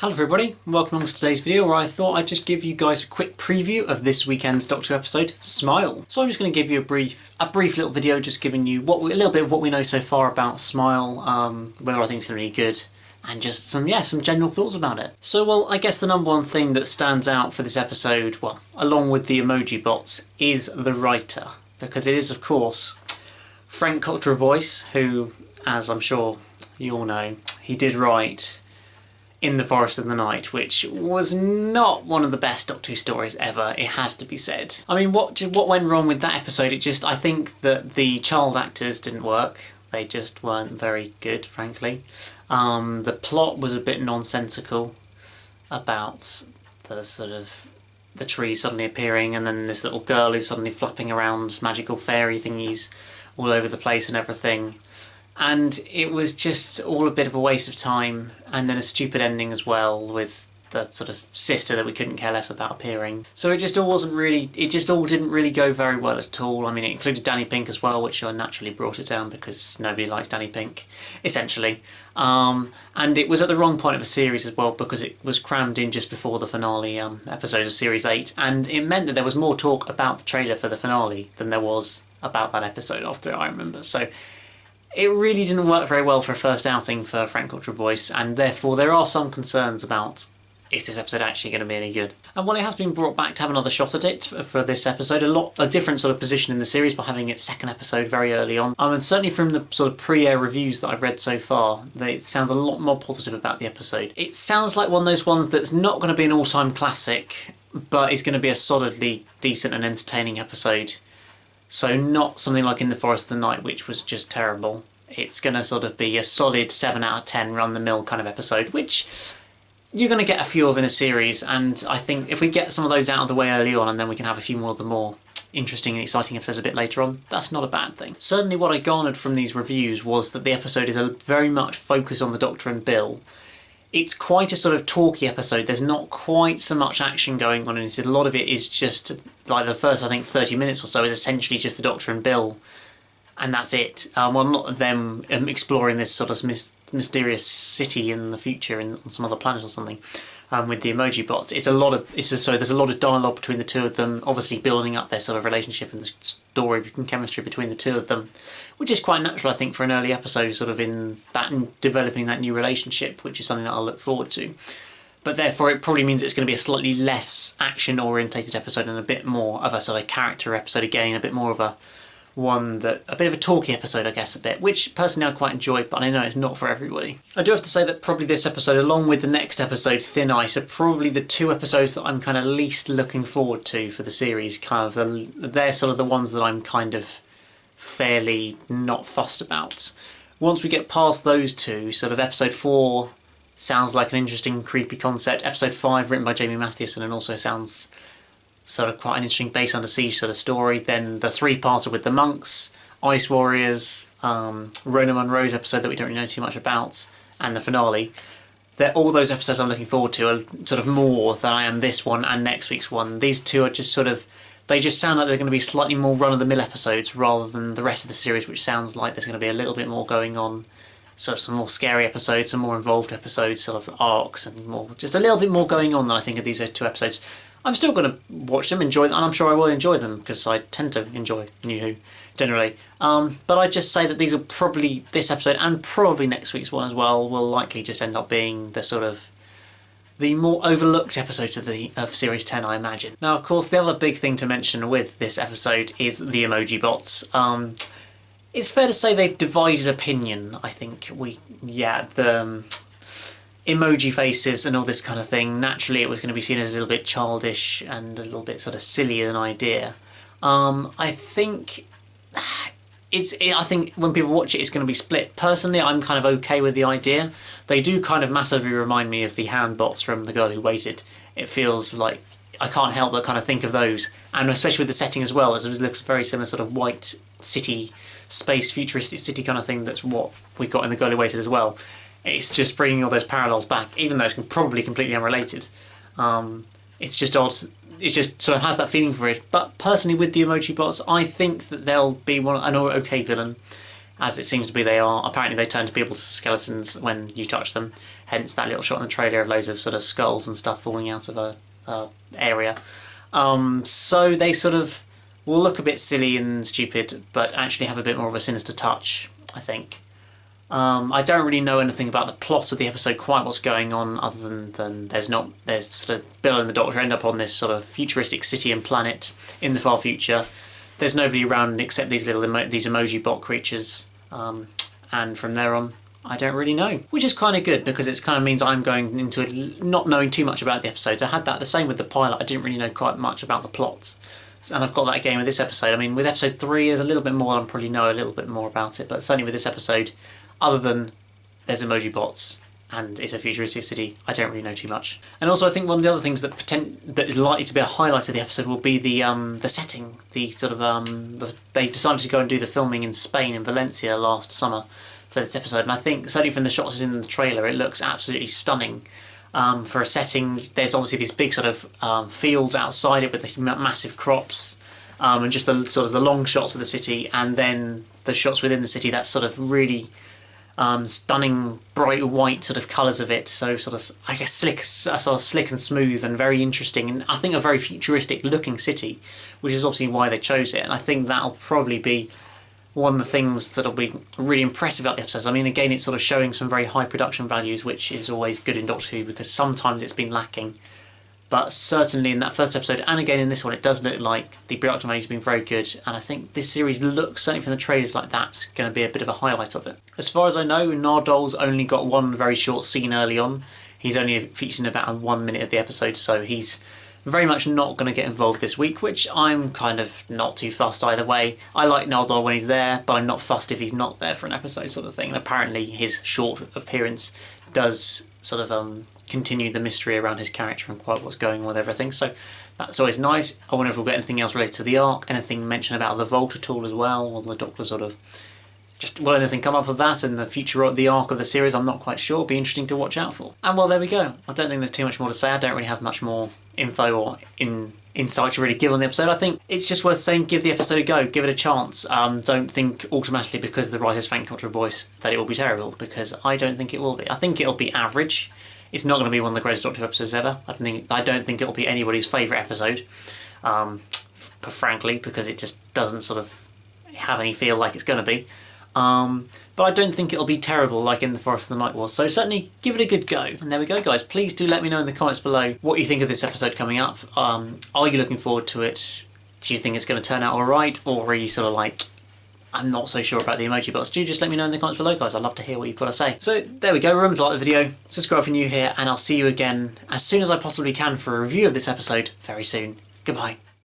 Hello everybody, welcome along to today's video where I thought I'd just give you guys a quick preview of this weekend's Doctor episode, Smile. So I'm just going to give you a brief little video just giving you a little bit of what we know so far about Smile, whether I think it's going to be good, and just some general thoughts about it. So well, I guess the number one thing that stands out for this episode, well, along with the emoji bots, is the writer. Because it is, of course, Frank Boyce, who, as I'm sure you all know, he did write In the Forest of the Night, which was not one of the best Doctor Who stories ever, it has to be said. I mean, what went wrong with that episode? I think that the child actors didn't work. They just weren't very good, frankly. The plot was a bit nonsensical about the tree suddenly appearing and then this little girl who's suddenly flapping around magical fairy thingies all over the place and everything. And it was just all a bit of a waste of time, and then a stupid ending as well with the sort of sister that we couldn't care less about appearing. So it just all didn't really go very well at all. I mean, it included Danny Pink as well, which I naturally brought it down because nobody likes Danny Pink, essentially. And it was at the wrong point of the series as well because it was crammed in just before the finale episode of Series 8, and it meant that there was more talk about the trailer for the finale than there was about that episode after, I remember. So it really didn't work very well for a first outing for Frank Boyce, and therefore there are some concerns about, is this episode actually going to be any good? And while it has been brought back to have another shot at it for this episode, a different sort of position in the series by having its second episode very early on, and certainly from the sort of pre-air reviews that I've read so far, it sounds a lot more positive about the episode. It sounds like one of those ones that's not going to be an all-time classic, but is going to be a solidly decent and entertaining episode. So not something like In the Forest of the Night, which was just terrible. It's going to sort of be a solid 7 out of 10 run-the-mill kind of episode, which you're going to get a few of in a series, and I think if we get some of those out of the way early on and then we can have a few more of the more interesting and exciting episodes a bit later on, that's not a bad thing. Certainly what I garnered from these reviews was that the episode is very much focused on the Doctor and Bill. It's quite a sort of talky episode. There's not quite so much action going on in it. A lot of it is just, like the first, I think, 30 minutes or so is essentially just the Doctor and Bill. And that's it. Well, not them exploring this sort of mysterious city in the future on some other planet or something with the emoji bots. There's a lot of dialogue between the two of them, obviously building up their sort of relationship and the story and chemistry between the two of them, which is quite natural, I think, for an early episode, sort of in developing that new relationship, which is something that I'll look forward to. But therefore it probably means it's going to be a slightly less action-orientated episode and a bit more of a sort of character episode again, a bit more of a bit of a talky episode, I guess, which personally I quite enjoyed, but I know it's not for everybody. I do have to say that probably this episode, along with the next episode, Thin Ice, are probably the two episodes that I'm kind of least looking forward to for the series. They're sort of the ones that I'm kind of fairly not fussed about. Once we get past those two, sort of episode 4 sounds like an interesting, creepy concept. Episode 5, written by Jamie Mathieson, and also sounds sort of quite an interesting base under siege sort of story. Then the three-parter with the monks, Ice Warriors, Rona Munro's episode that we don't really know too much about, and the finale. All those episodes I'm looking forward to are sort of more than I am this one and next week's one. These two are just sort of, they just sound like they're going to be slightly more run-of-the-mill episodes rather than the rest of the series, which sounds like there's going to be a little bit more going on. Sort of some more scary episodes, some more involved episodes, sort of arcs, and just a little bit more going on than I think of these two episodes. I'm still going to watch them, enjoy them, and I'm sure I will enjoy them because I tend to enjoy New Who generally. But I'd just say that these will probably, this episode and probably next week's one as well, will likely just end up being the sort of the more overlooked episodes of Series 10, I imagine. Now, of course, the other big thing to mention with this episode is the emoji bots. It's fair to say they've divided opinion, I think. The emoji faces and all this kind of thing, naturally it was going to be seen as a little bit childish and a little bit sort of silly an idea. I think when people watch it, it's going to be split. Personally, I'm kind of okay with the idea. They do kind of massively remind me of the hand bots from The Girl Who Waited. It feels like I can't help but kind of think of those, and especially with the setting as well, as it looks very similar, sort of white city, space, futuristic city kind of thing. That's what we got in The Girl Who Waited as well. It's just bringing all those parallels back, even though it's probably completely unrelated. It's just odd. It just sort of has that feeling for it. But personally, with the emoji bots, I think that they'll be an okay villain, as it seems to be they are. Apparently they turn to people to skeletons when you touch them, hence that little shot in the trailer of loads of sort of skulls and stuff falling out of a area. So they sort of will look a bit silly and stupid, but actually have a bit more of a sinister touch, I think. I don't really know anything about the plot of the episode, quite what's going on, other than there's sort of Bill and the Doctor end up on this sort of futuristic city and planet in the far future. There's nobody around except these little these emoji bot creatures, and from there on, I don't really know. Which is kind of good, because it kind of means I'm going into it not knowing too much about the episodes. I had that the same with the pilot. I didn't really know quite much about the plot. And I've got that again with this episode. I mean, with episode 3, there's a little bit more. I probably know a little bit more about it, but certainly with this episode, other than there's emoji bots and it's a futuristic city, I don't really know too much. And also, I think one of the other things that is likely to be a highlight of the episode will be the setting. The sort of they decided to go and do the filming in Spain, in Valencia, last summer for this episode, and I think certainly from the shots in the trailer, it looks absolutely stunning. For a setting, there's obviously these big sort of fields outside it with the massive crops, and just the sort of the long shots of the city, and then the shots within the city. That's sort of really stunning, bright white sort of colours of it. So sort of, I guess, sort of slick and smooth and very interesting, and I think a very futuristic looking city, which is obviously why they chose it. And I think that'll probably be one of the things that'll be really impressive about the episodes. I mean, again, it's sort of showing some very high production values, which is always good in Doctor Who, because sometimes it's been lacking. But certainly in that first episode, and again in this one, it does look like the production value's been very good, and I think this series looks, certainly from the trailers, like that's going to be a bit of a highlight of it. As far as I know, Nardol's only got one very short scene early on. He's only featured in about 1 minute of the episode, so he's very much not going to get involved this week, which I'm kind of not too fussed either way. I like Nardole when he's there, but I'm not fussed if he's not there for an episode, sort of thing. And apparently his short appearance does sort of continue the mystery around his character and quite what's going on with everything, so that's always nice. I wonder if we'll get anything else related to the arc, anything mentioned about the Vault at all as well, or the Doctor sort of will anything come up of that in the future of the arc of the series? I'm not quite sure. It'll be interesting to watch out for. And well, there we go. I don't think there's too much more to say. I don't really have much more info or insight to really give on the episode. I think it's just worth saying, give the episode a go, give it a chance. Don't think automatically because the writers thank Dr. Boyce that it will be terrible, because I don't think it will be. I think it'll be average. It's not going to be one of the greatest Doctor Who episodes ever. I don't think it'll be anybody's favourite episode, frankly, because it just doesn't sort of have any feel like it's going to be. But I don't think it'll be terrible like In the Forest of the Night was, so certainly give it a good go. And there we go, guys. Please do let me know in the comments below what you think of this episode coming up. Are you looking forward to it? Do you think it's going to turn out alright, or are you sort of like, I'm not so sure about the emoji bots? Do just let me know in the comments below, guys. I'd love to hear what you've got to say. So there we go. Remember to like the video, subscribe if you're new here, and I'll see you again as soon as I possibly can for a review of this episode very soon. Goodbye.